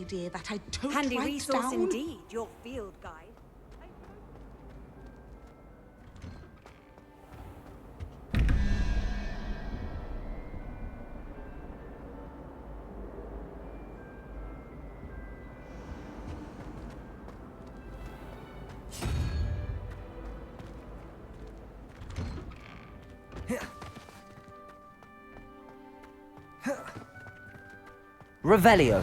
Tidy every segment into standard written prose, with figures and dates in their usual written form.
idea that I don't Handy write resource down. indeed, your field guide. Revelio.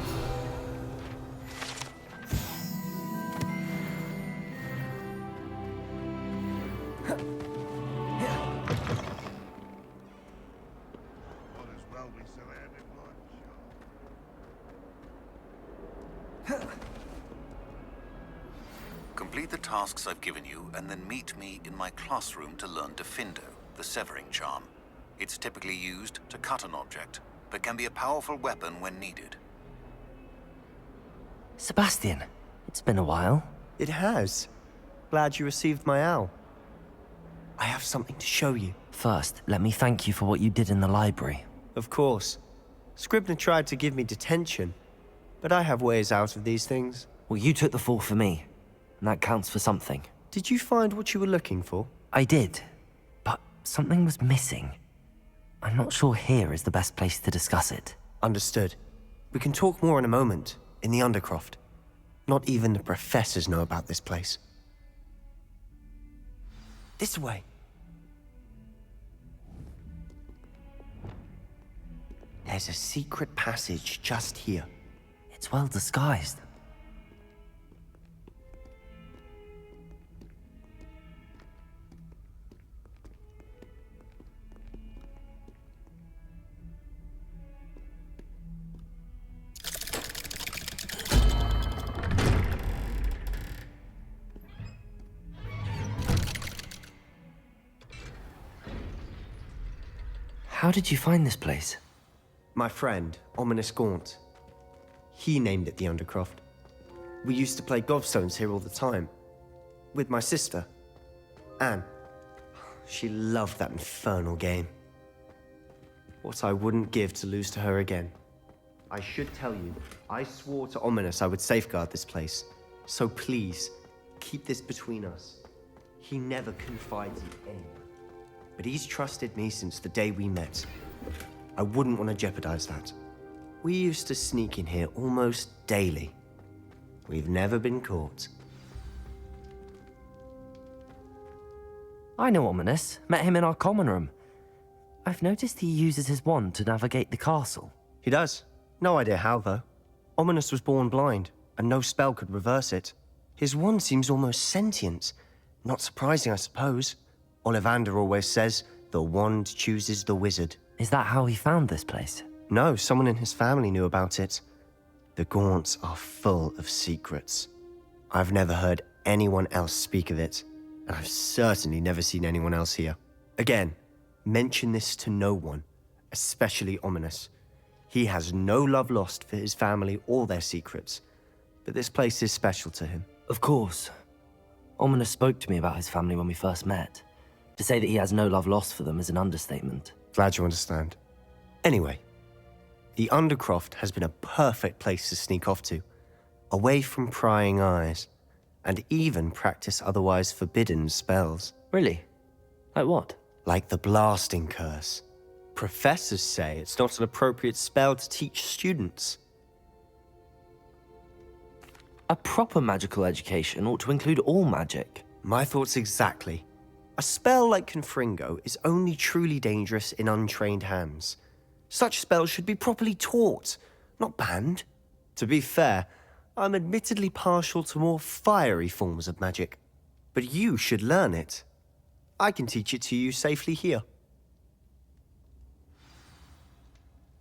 Complete the tasks I've given you, and then meet me in my classroom to learn Defindo, the severing charm. It's typically used to cut an object, but can be a powerful weapon when needed. Sebastian, it's been a while. It has. Glad you received my owl. I have something to show you. First, let me thank you for what you did in the library. Of course. Scribner tried to give me detention, but I have ways out of these things. Well, you took the fall for me, and that counts for something. Did you find what you were looking for? I did, but something was missing. I'm not sure here is the best place to discuss it. Understood. We can talk more in a moment, in the UnderCroft. Not even the professors know about this place. This way. There's a secret passage just here. It's well disguised. How did you find this place? My friend, Ominous Gaunt. He named it the UnderCroft. We used to play gobstones here all the time. With my sister, Anne. She loved that infernal game. What I wouldn't give to lose to her again. I should tell you, I swore to Ominous I would safeguard this place. So please, keep this between us. He never confides in anyone. But he's trusted me since the day we met. I wouldn't want to jeopardize that. We used to sneak in here almost daily. We've never been caught. I know Ominous. Met him in our common room. I've noticed he uses his wand to navigate the castle. He does. No idea how, though. Ominous was born blind, and no spell could reverse it. His wand seems almost sentient. Not surprising, I suppose. Ollivander always says, the wand chooses the wizard. Is that how he found this place? No, someone in his family knew about it. The Gaunts are full of secrets. I've never heard anyone else speak of it, and I've certainly never seen anyone else here. Again, mention this to no one, especially Ominous. He has no love lost for his family or their secrets, but this place is special to him. Of course. Ominous spoke to me about his family when we first met. To say that he has no love lost for them is an understatement. Glad you understand. Anyway, the UnderCroft has been a perfect place to sneak off to, away from prying eyes, and even practice otherwise forbidden spells. Really? Like what? Like the blasting curse. Professors say it's not an appropriate spell to teach students. A proper magical education ought to include all magic. My thoughts exactly. A spell like Confringo is only truly dangerous in untrained hands. Such spells should be properly taught, not banned. To be fair, I'm admittedly partial to more fiery forms of magic. But you should learn it. I can teach it to you safely here.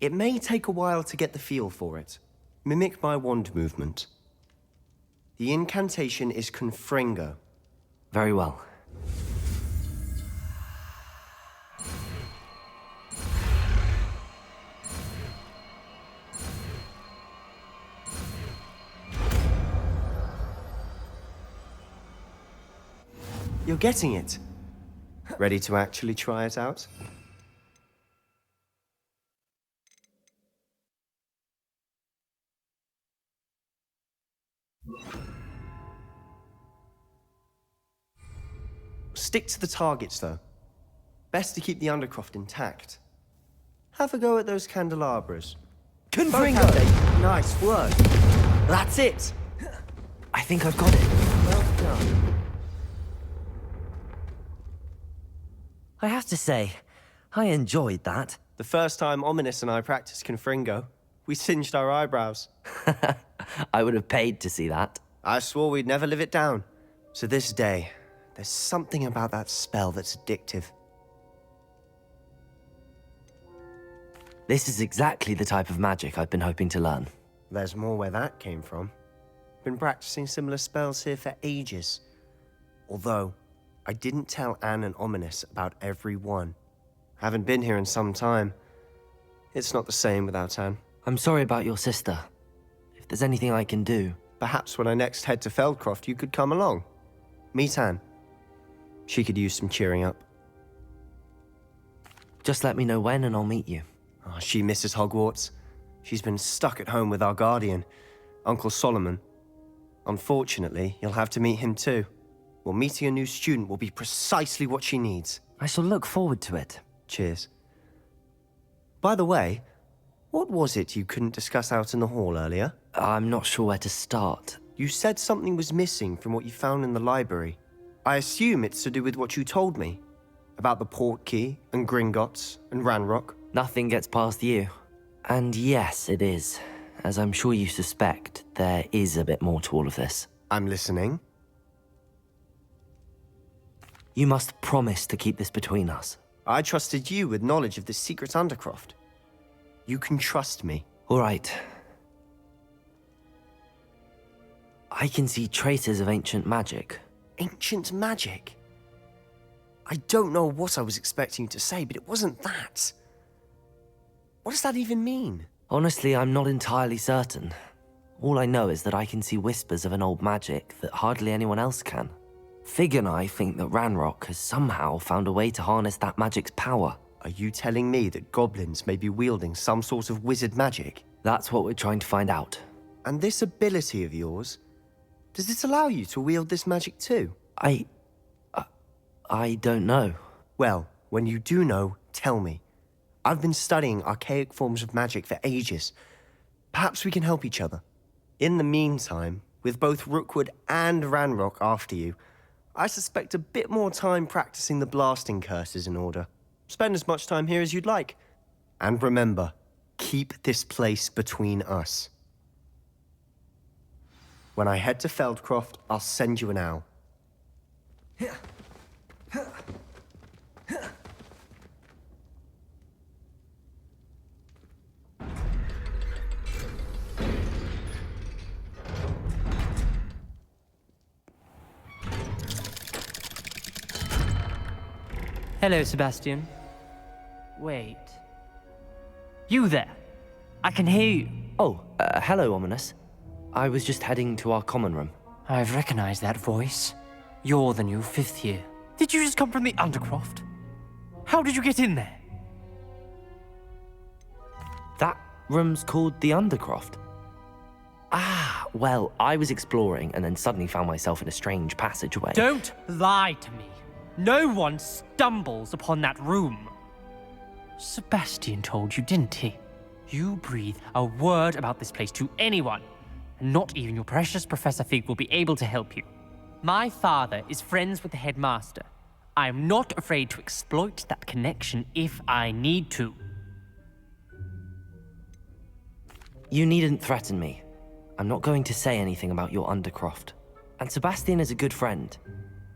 It may take a while to get the feel for it. Mimic my wand movement. The incantation is Confringo. Very well. You're getting it. Ready to actually try it out? Stick to the targets, though. Best to keep the Undercroft intact. Have a go at those candelabras. Confringo! Nice work. That's it. I think I've got it. Well done. I have to say, I enjoyed that. The first time Ominous and I practiced Confringo, we singed our eyebrows. I would have paid to see that. I swore we'd never live it down. To this day, there's something about that spell that's addictive. This is exactly the type of magic I've been hoping to learn. There's more where that came from. Been practicing similar spells here for ages. Although, I didn't tell Anne and Ominous about every one. Haven't been here in some time. It's not the same without Anne. I'm sorry about your sister. If there's anything I can do... Perhaps when I next head to Feldcroft, you could come along. Meet Anne. She could use some cheering up. Just let me know when and I'll meet you. Oh, she misses Hogwarts. She's been stuck at home with our guardian, Uncle Solomon. Unfortunately, you'll have to meet him too. Well, meeting a new student will be precisely what she needs. I shall look forward to it. Cheers. By the way, what was it you couldn't discuss out in the hall earlier? I'm not sure where to start. You said something was missing from what you found in the library. I assume it's to do with what you told me. About the Portkey, and Gringotts, and Ranrock. Nothing gets past you. And yes, it is. As I'm sure you suspect, there is a bit more to all of this. I'm listening. You must promise to keep this between us. I trusted you with knowledge of the secret Undercroft. You can trust me. All right. I can see traces of ancient magic. Ancient magic? I don't know what I was expecting you to say, but it wasn't that. What does that even mean? Honestly, I'm not entirely certain. All I know is that I can see whispers of an old magic that hardly anyone else can. Fig and I think that Ranrock has somehow found a way to harness that magic's power. Are you telling me that goblins may be wielding some sort of wizard magic? That's what we're trying to find out. And this ability of yours, does it allow you to wield this magic too? I don't know. Well, when you do know, tell me. I've been studying archaic forms of magic for ages. Perhaps we can help each other. In the meantime, with both Rookwood and Ranrock after you, I suspect a bit more time practicing the blasting curse is in order. Spend as much time here as you'd like. And remember, keep this place between us. When I head to Feldcroft, I'll send you an owl. Hello, Sebastian. Wait. You there? I can hear you. Oh, hello, Ominous. I was just heading to our common room. I've recognized that voice. You're the new 5th year. Did you just come from the Undercroft? How did you get in there? That room's called the Undercroft. Ah, well, I was exploring and then suddenly found myself in a strange passageway. Don't lie to me. No one stumbles upon that room. Sebastian told you, didn't he? You breathe a word about this place to anyone, and not even your precious Professor Fig will be able to help you. My father is friends with the headmaster. I am not afraid to exploit that connection if I need to. You needn't threaten me. I'm not going to say anything about your Undercroft. And Sebastian is a good friend.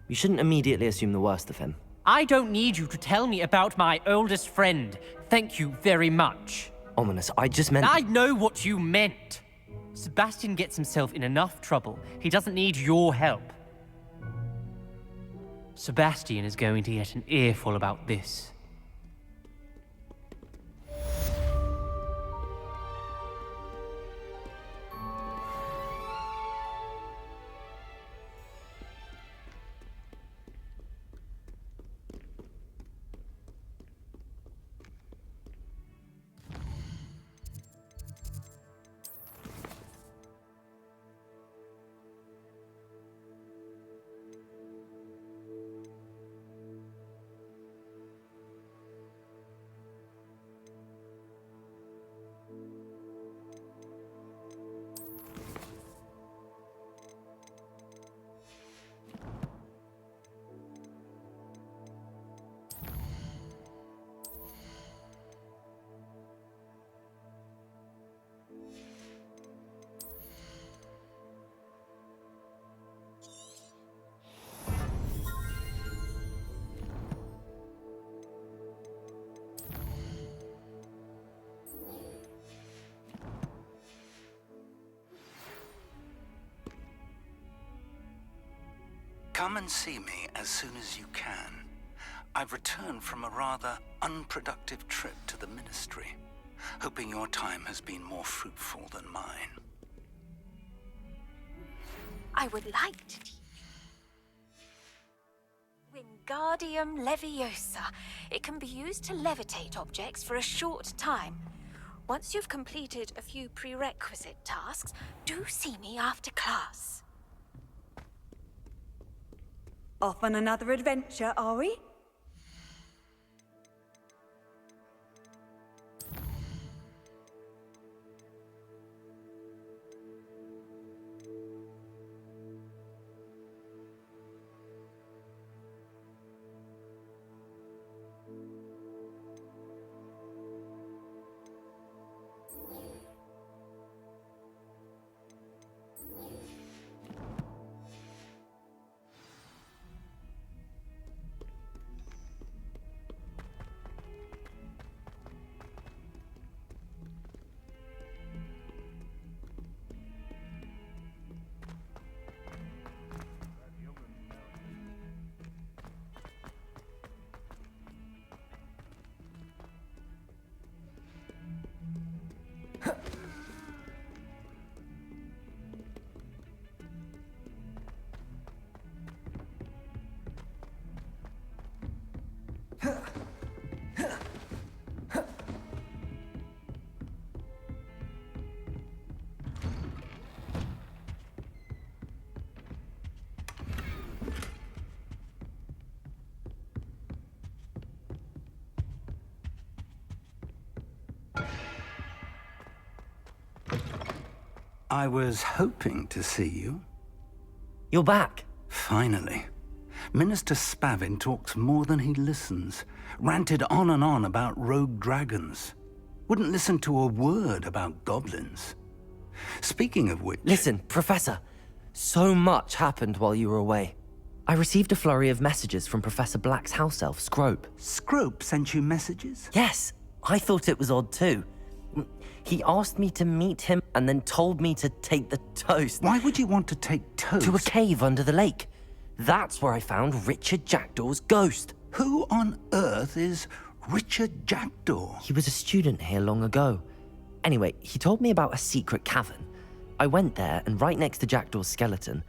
You shouldn't immediately assume the worst of him. I don't need you to tell me about my oldest friend. Thank you very much. Ominous, I just meant... I know what you meant. Sebastian gets himself in enough trouble. He doesn't need your help. Sebastian is going to get an earful about this. Come and see me as soon as you can. I've returned from a rather unproductive trip to the Ministry, hoping your time has been more fruitful than mine. I would like to teach Wingardium Leviosa. It can be used to levitate objects for a short time. Once you've completed a few prerequisite tasks, do see me after class. Off on another adventure, are we? I was hoping to see you. You're back. Finally. Minister Spavin talks more than he listens. Ranted on and on about rogue dragons. Wouldn't listen to a word about goblins. Speaking of which... Listen, Professor. So much happened while you were away. I received a flurry of messages from Professor Black's house elf, Scrope. Scrope sent you messages? Yes, I thought it was odd too. He asked me to meet him and then told me to take the toast. Why would you want to take toast? To a cave under the lake. That's where I found Richard Jackdaw's ghost. Who on earth is Richard Jackdaw? He was a student here long ago. Anyway, he told me about a secret cavern. I went there, and right next to Jackdaw's skeleton,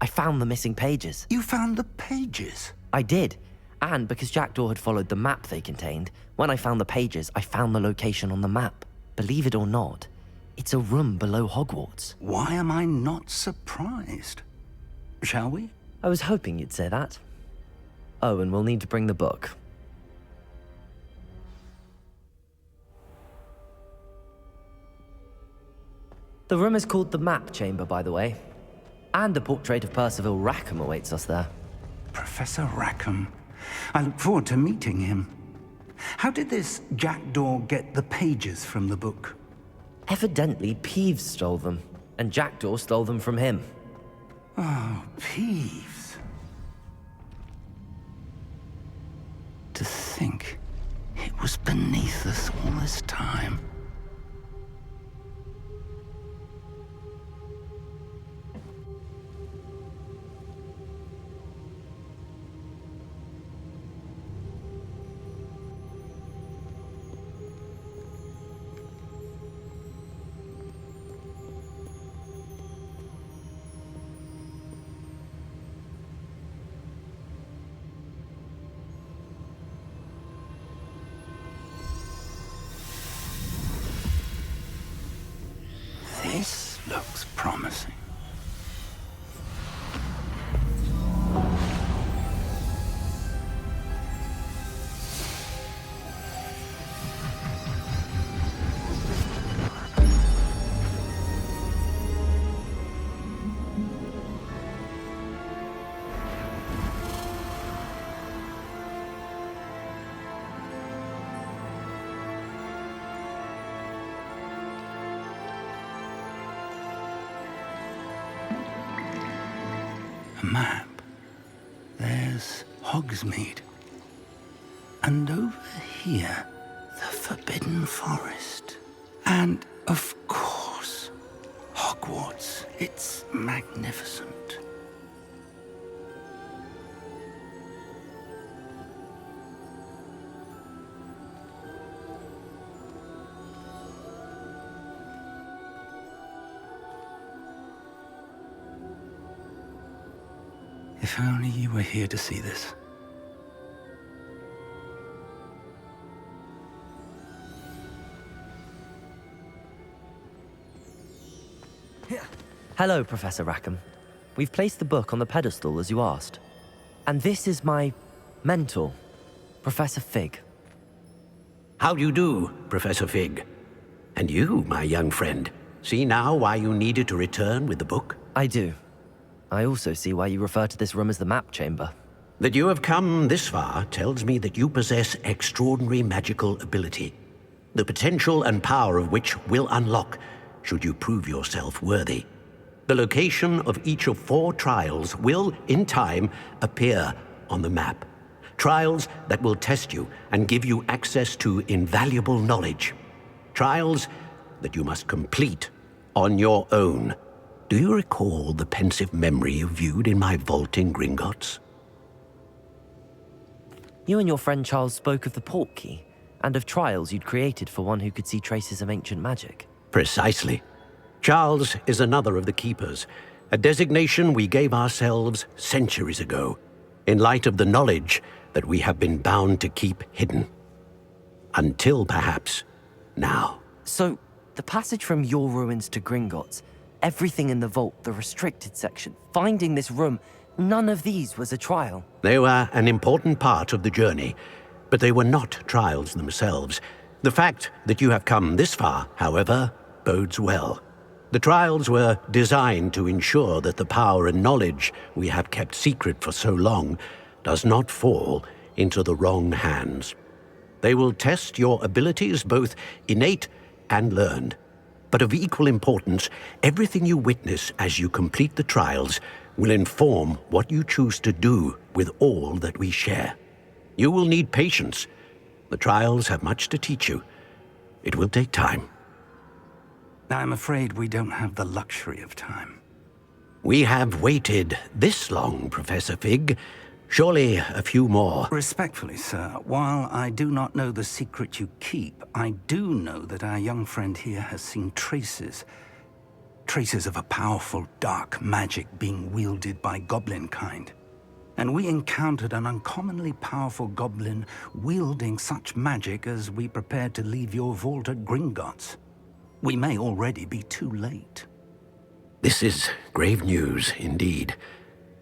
I found the missing pages. You found the pages? I did. And because Jackdaw had followed the map they contained, when I found the pages, I found the location on the map. Believe it or not, it's a room below Hogwarts. Why am I not surprised? Shall we? I was hoping you'd say that. Oh, and we'll need to bring the book. The room is called the Map Chamber, by the way. And a portrait of Percival Rackham awaits us there. Professor Rackham. I look forward to meeting him. How did this Jackdaw get the pages from the book? Evidently, Peeves stole them, and Jackdaw stole them from him. Oh, Peeves. To think it was beneath us all this time. This looks promising. A map. There's Hogsmeade. And over here, the Forbidden Forest. And, of course, Hogwarts. It's magnificent. If only you were here to see this. Hello, Professor Rackham. We've placed the book on the pedestal as you asked. And this is my mentor, Professor Fig. How do you do, Professor Fig? And you, my young friend, see now why you needed to return with the book? I do. I also see why you refer to this room as the map chamber. That you have come this far tells me that you possess extraordinary magical ability, the potential and power of which will unlock should you prove yourself worthy. The location of each of 4 trials will, in time, appear on the map. Trials that will test you and give you access to invaluable knowledge. Trials that you must complete on your own. Do you recall the pensive memory you viewed in my vault in Gringotts? You and your friend Charles spoke of the port key, and of trials you'd created for one who could see traces of ancient magic. Precisely. Charles is another of the Keepers, a designation we gave ourselves centuries ago, in light of the knowledge that we have been bound to keep hidden. Until perhaps now. So, the passage from your ruins to Gringotts, everything in the vault, the restricted section, finding this room, none of these was a trial. They were an important part of the journey, but they were not trials themselves. The fact that you have come this far, however, bodes well. The trials were designed to ensure that the power and knowledge we have kept secret for so long does not fall into the wrong hands. They will test your abilities, both innate and learned. But of equal importance, everything you witness as you complete the trials will inform what you choose to do with all that we share. You will need patience. The trials have much to teach you. It will take time. I'm afraid we don't have the luxury of time. We have waited this long, Professor Fig. Surely a few more. Respectfully, sir, while I do not know the secret you keep, I do know that our young friend here has seen traces of a powerful dark magic being wielded by goblin kind. And we encountered an uncommonly powerful goblin wielding such magic as we prepared to leave your vault at Gringotts. We may already be too late. This is grave news indeed.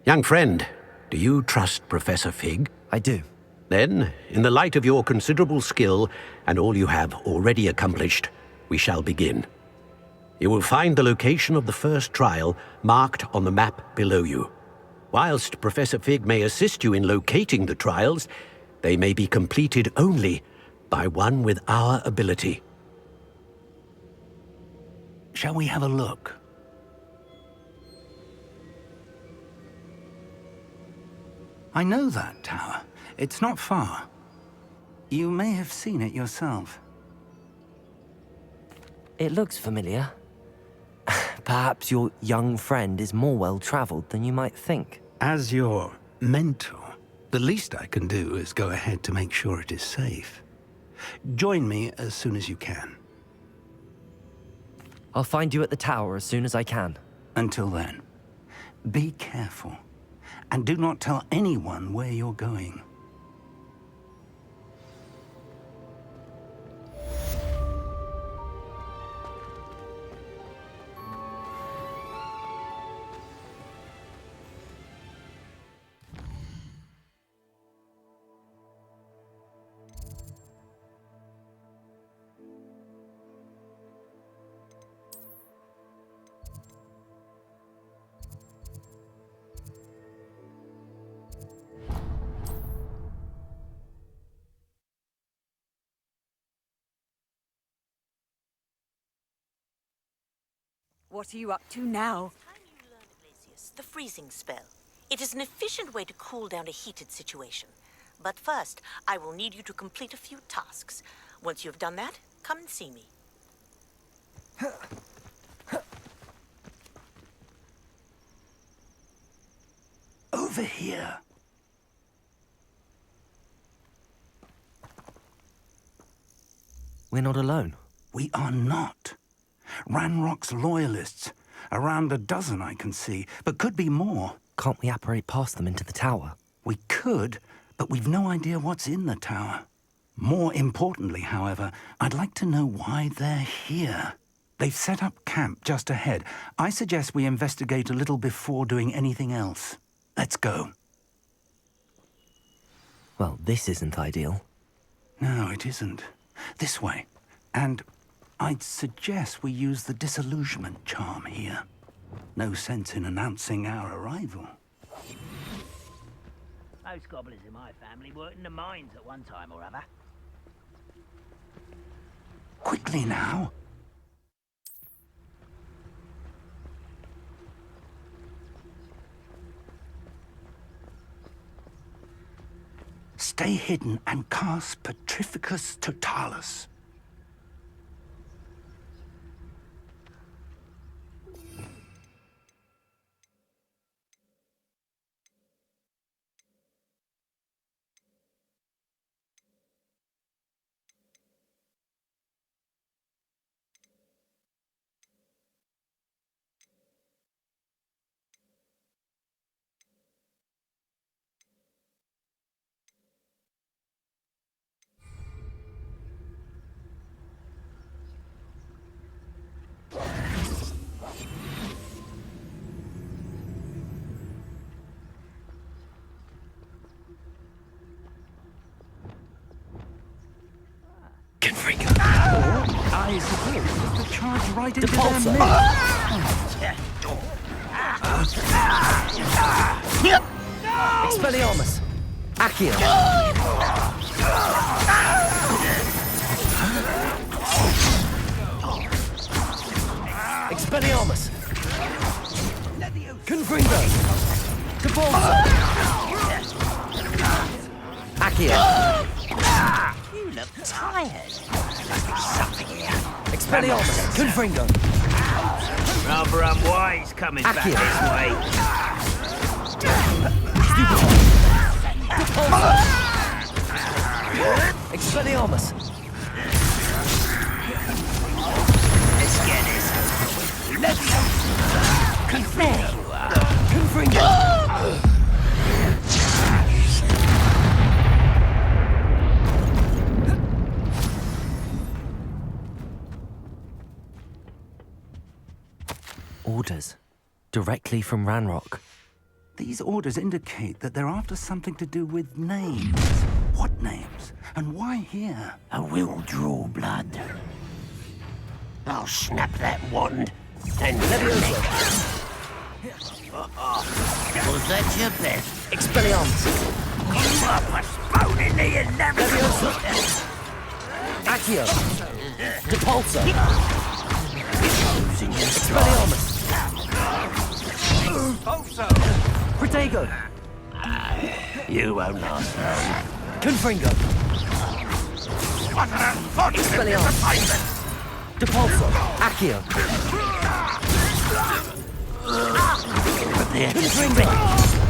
Young friend, do you trust Professor Fig? I do. Then, in the light of your considerable skill and all you have already accomplished, we shall begin. You will find the location of the first trial marked on the map below you. Whilst Professor Fig may assist you in locating the trials, they may be completed only by one with our ability. Shall we have a look? I know that tower. It's not far. You may have seen it yourself. It looks familiar. Perhaps your young friend is more well-traveled than you might think. As your mentor, the least I can do is go ahead to make sure it is safe. Join me as soon as you can. I'll find you at the tower as soon as I can. Until then, be careful, and do not tell anyone where you're going. What are you up to now? Time you learn, Iglesias, the freezing spell. It is an efficient way to cool down a heated situation. But first, I will need you to complete a few tasks. Once you have done that, come and see me. Over here. We're not alone. We are not. Ranrock's loyalists. Around a dozen I can see, but could be more. can't we apparate past them into the tower? We could, but we've no idea what's in the tower. More importantly, however, I'd like to know why they're here. They've set up camp just ahead. I suggest we investigate a little before doing anything else. Let's go. Well, this isn't ideal. No, it isn't. This way. And I'd suggest we use the disillusionment charm here. No sense in announcing our arrival. Most gobblers in my family worked in the mines at one time or other. Quickly now. Stay hidden and cast Petrificus Totalis. Eyes of wolf, the charge right into their midst. Expelliarmus! Accio! Expelliarmus! Confringo! Depulso! Accio! You look tired. Must be something here. Expelliarmus! Confringo! Rather unwise coming back Accio. this way. Depulso! Expelliarmus! Let's get this. Let's there you are. Confringo! Orders. Directly from Ranrock. These orders indicate that they're after something to do with names. What names? And why here? I will draw blood. I'll snap that wand and was that your best? Expelliarmus! Come up, a spoon in the Leviosa! Accio! Depulso! Expelliarmus! Protego! You won't last long. Confringo! Expelliarmus! Depulso! Accio! Confringo!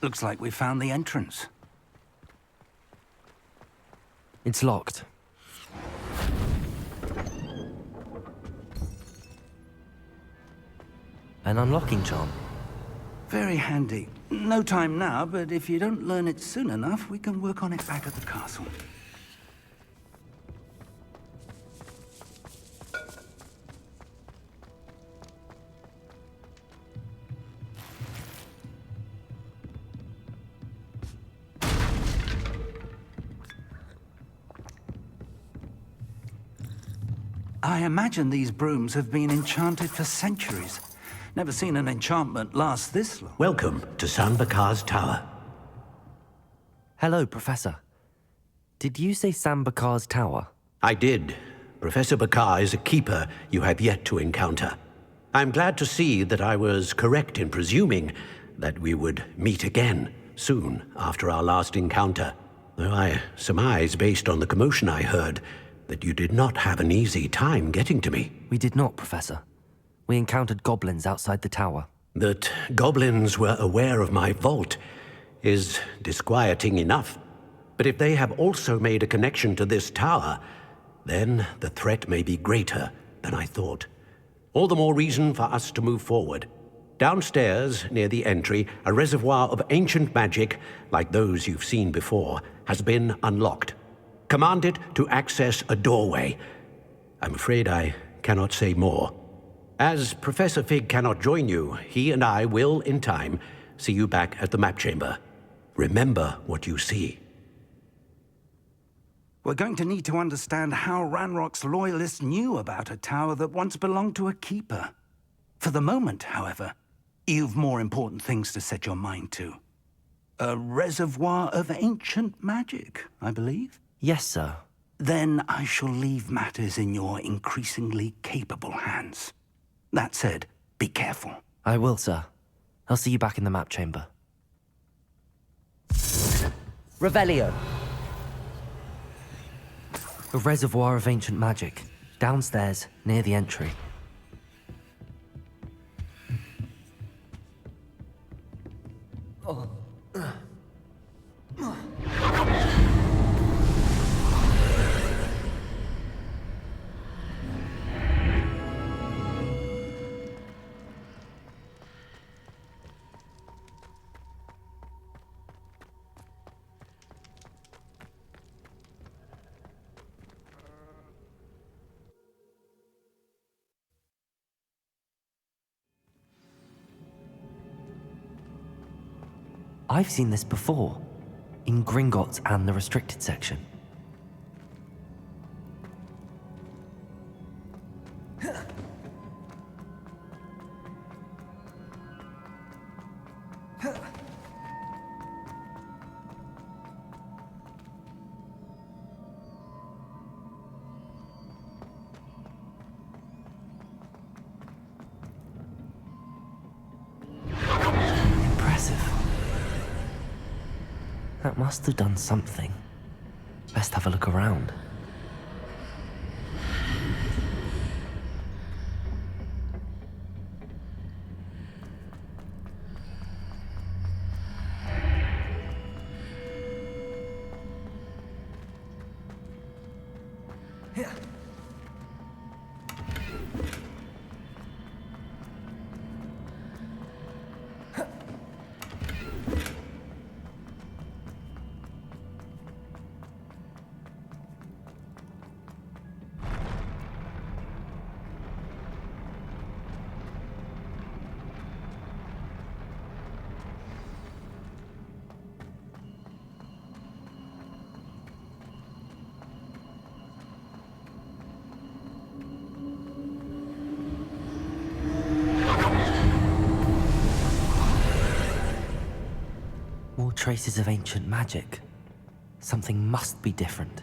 Looks like we found the entrance. It's locked. An unlocking charm. Very handy. No time now, but if you don't learn it soon enough, we can work on it back at the castle. I imagine these brooms have been enchanted for centuries. Never seen an enchantment last this long. Welcome to San Bakar's Tower. Hello, Professor. Did you say Sambakar's Tower? I did, Professor Bakar is a keeper you have yet to encounter. I'm glad to see that I was correct in presuming that we would meet again soon after our last encounter, though I surmise, based on the commotion I heard, that you did not have an easy time getting to me. We did not, Professor. We encountered goblins outside the tower. That goblins were aware of my vault is disquieting enough. But if they have also made a connection to this tower, then the threat may be greater than I thought. All the more reason for us to move forward. Downstairs, near the entry, a reservoir of ancient magic, like those you've seen before, has been unlocked. Command it to access a doorway. I'm afraid I cannot say more. As Professor Fig cannot join you, he and I will, in time, see you back at the map chamber. Remember what you see. We're going to need to understand how Ranrock's loyalists knew about a tower that once belonged to a keeper. For the moment, however, you've more important things to set your mind to. A reservoir of ancient magic, I believe? Yes, sir. Then I shall leave matters in your increasingly capable hands. That said, be careful. I will, sir. I'll see you back in the map chamber. Revelio. A reservoir of ancient magic. Downstairs, near the entry. I've seen this before, in Gringotts and the restricted section. That must have done something. Best have a look around. More traces of ancient magic. Something must be different.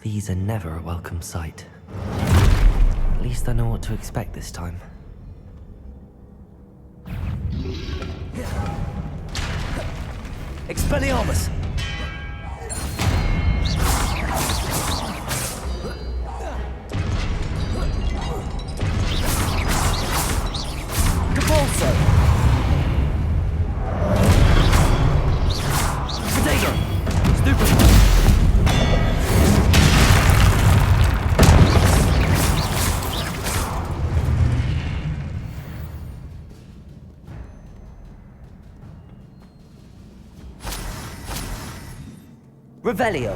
These are never a welcome sight. At least I know what to expect this time. Expelliarmus! Capulso! Potato! Stupid! Revelio.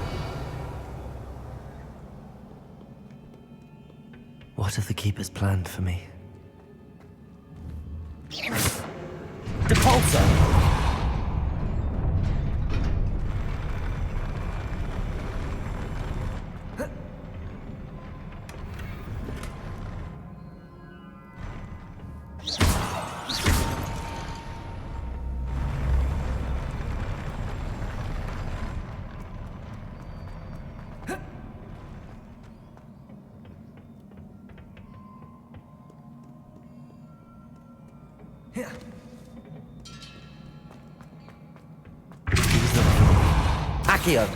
What have the Keepers planned for me? Depulsor! Accio!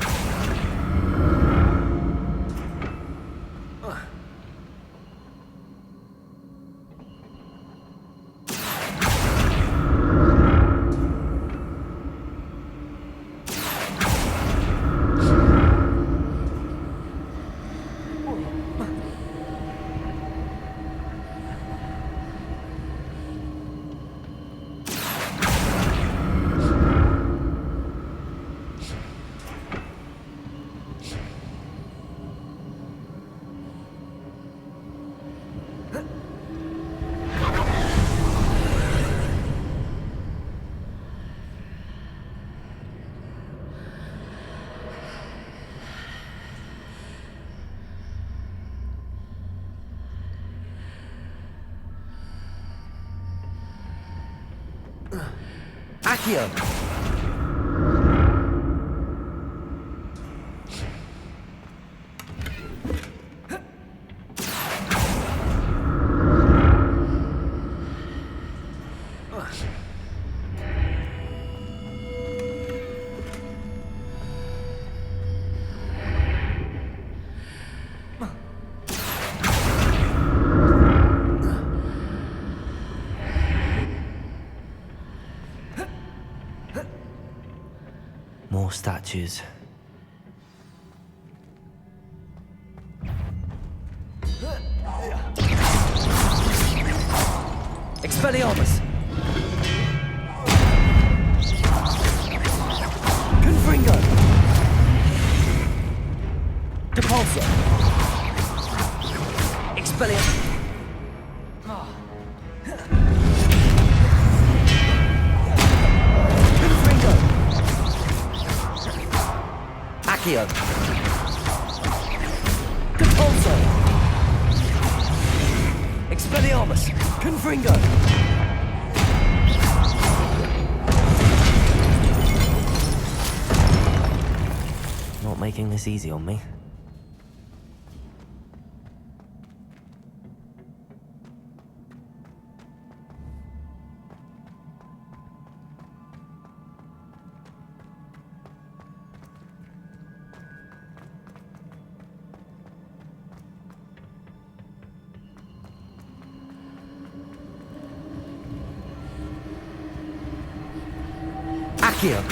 Accio! More statues. Expelliarmus! Confringo! Depulsor! Expelliarmus! Confringo! Accio! Depulsor! Expelliarmus! Confringo! Not making this easy on me. Accio!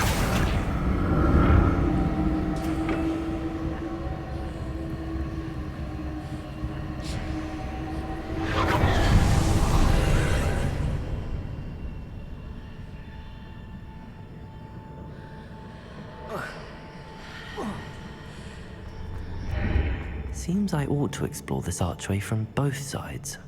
Seems I ought to explore this archway from both sides.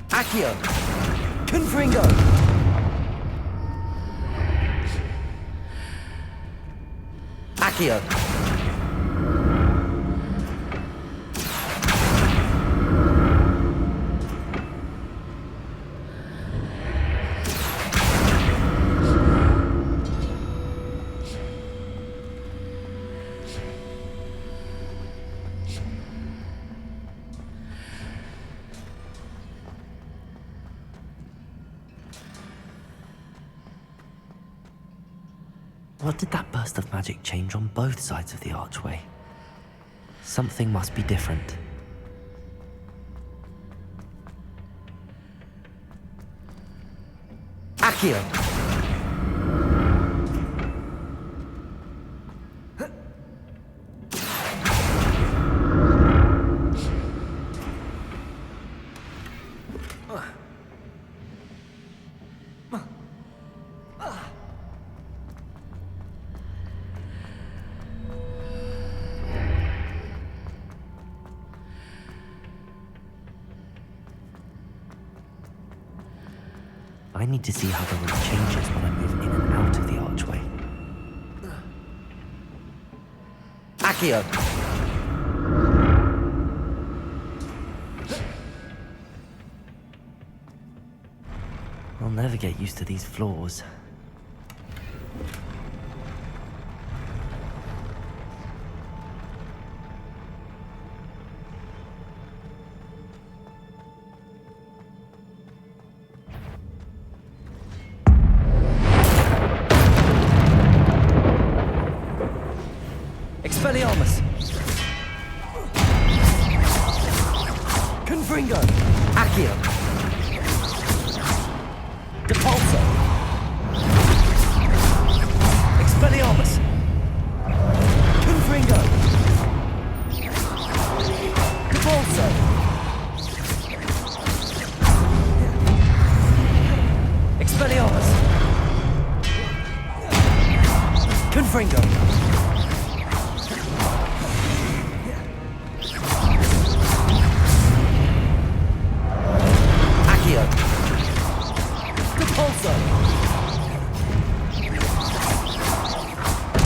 Accio! Confringo! Accio! What did that burst of magic change on both sides of the archway? Something must be different. Accio! I need to see how the room changes when I move in and out of the archway. Accio! I'll never get used to these floors. Expelliarmus! Confringo! Accio! Depulso! Expelliarmus! Confringo! Depulso! Expelliarmus! Confringo! Depulso!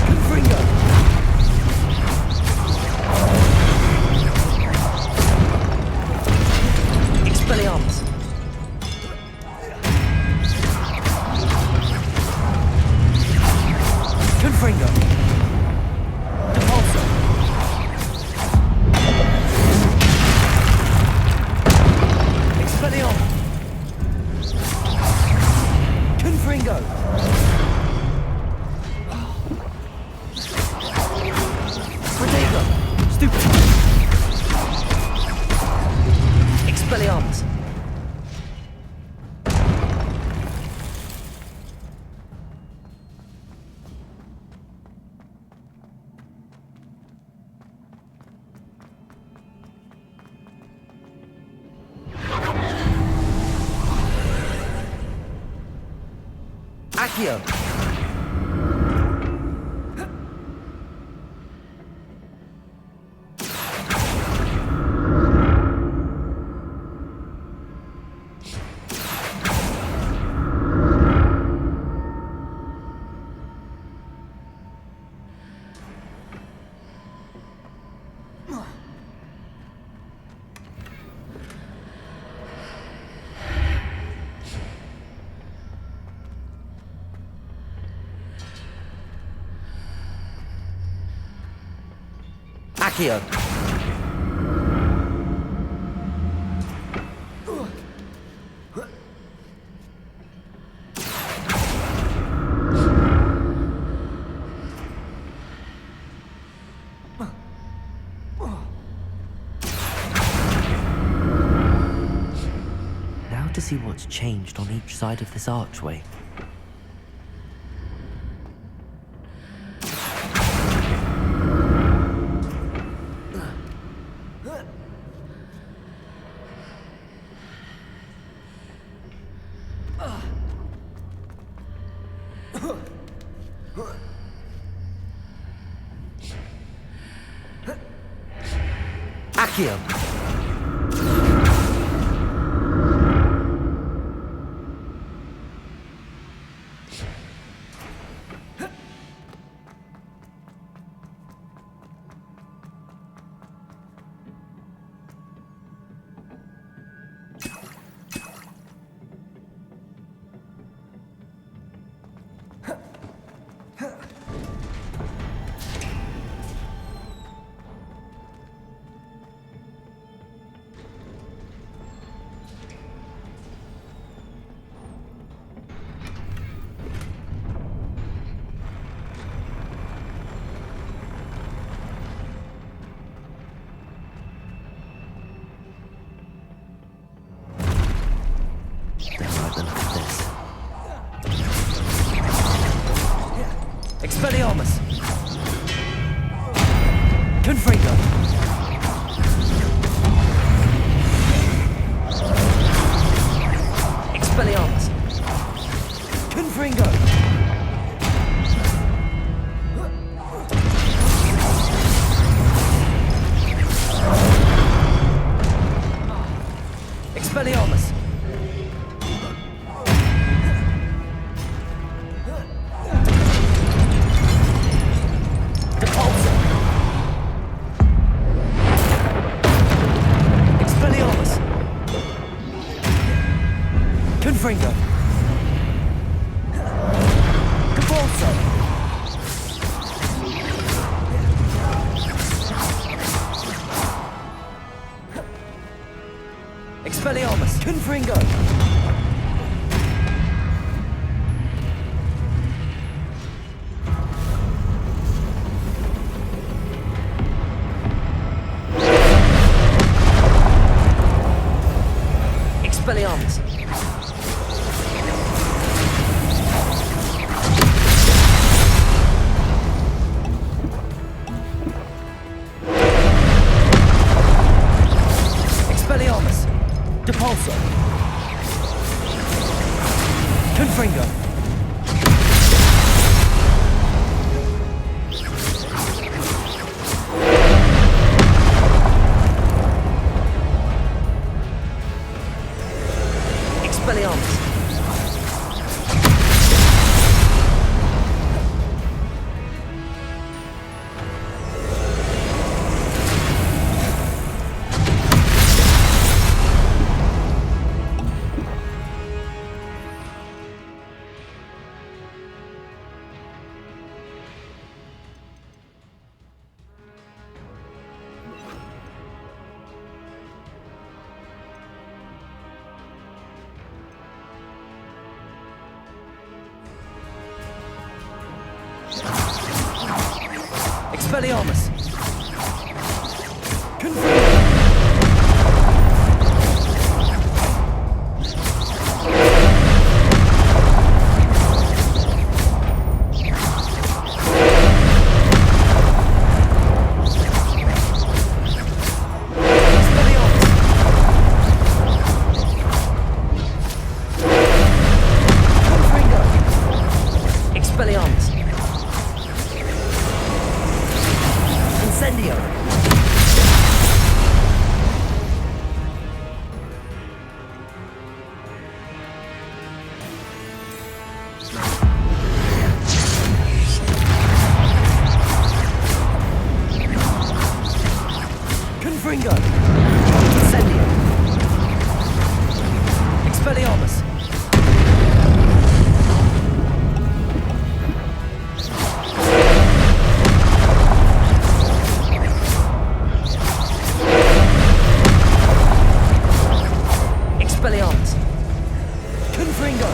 Confringo! Expelliarmus! Confringo! Depulso! Expelliarmus! Confringo! Protego! Stupid! Expelliarmus! Accio! Accio! Now to see what's changed on each side of this archway. Accio! Expelliarmus! Confringo! Expelliarmus! Confringo! Expelliarmus! Expelliarmus! Confringo! Expelliarmus! Expelliarmus! Depulso! Confringo! Expelliarmus! Expelliarmus! Confringo! Expelliarmus! Incendio! Confringo! Incendio! Expelliarmus! Expelliarmus! Confringo!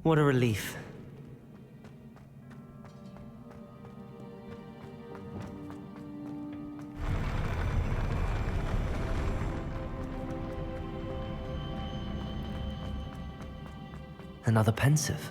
What a relief. Another pensive.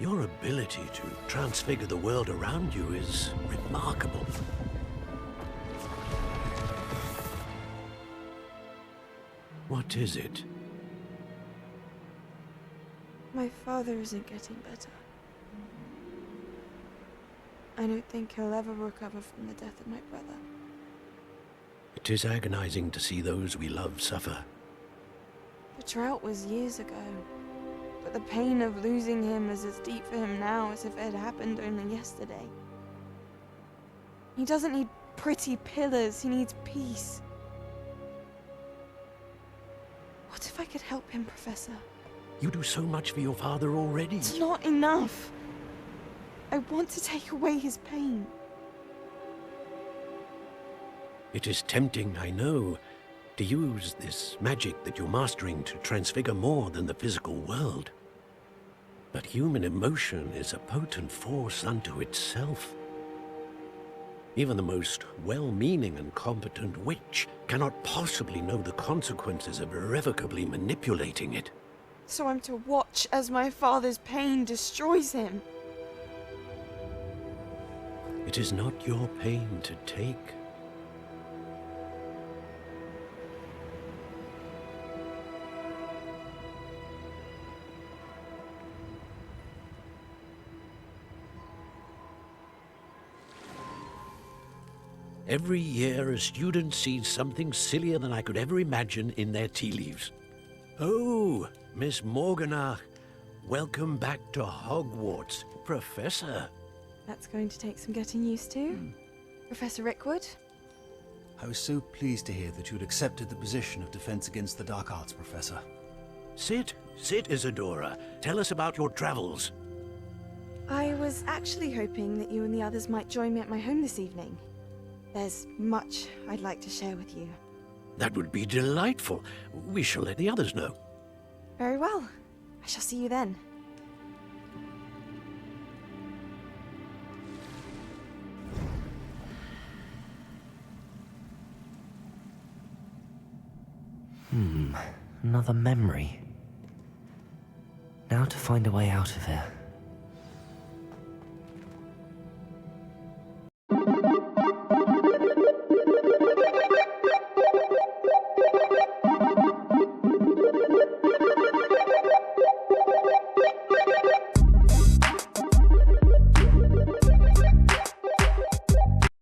Your ability to transfigure the world around you is remarkable. What is it? My father isn't getting better. I don't think he'll ever recover from the death of my brother. It is agonizing to see those we love suffer. The drought was years ago, but the pain of losing him is as deep for him now as if it had happened only yesterday. He doesn't need pretty pillars, he needs peace. What if I could help him, Professor? You do so much for your father already. It's not enough. I want to take away his pain. It is tempting, I know, to use this magic that you're mastering to transfigure more than the physical world. But human emotion is a potent force unto itself. Even the most well-meaning and competent witch cannot possibly know the consequences of irrevocably manipulating it. So I'm to watch as my father's pain destroys him. It is not your pain to take. Every year, a student sees something sillier than I could ever imagine in their tea leaves. Oh, Miss Morganach, welcome back to Hogwarts, Professor. That's going to take some getting used to. Professor Rickwood? I was so pleased to hear that you'd accepted the position of Defense Against the Dark Arts, Professor. Sit, Isadora. Tell us about your travels. I was actually hoping that you and the others might join me at my home this evening. There's much I'd like to share with you. That would be delightful. We shall let the others know. Very well. I shall see you then. Another memory. Now to find a way out of here.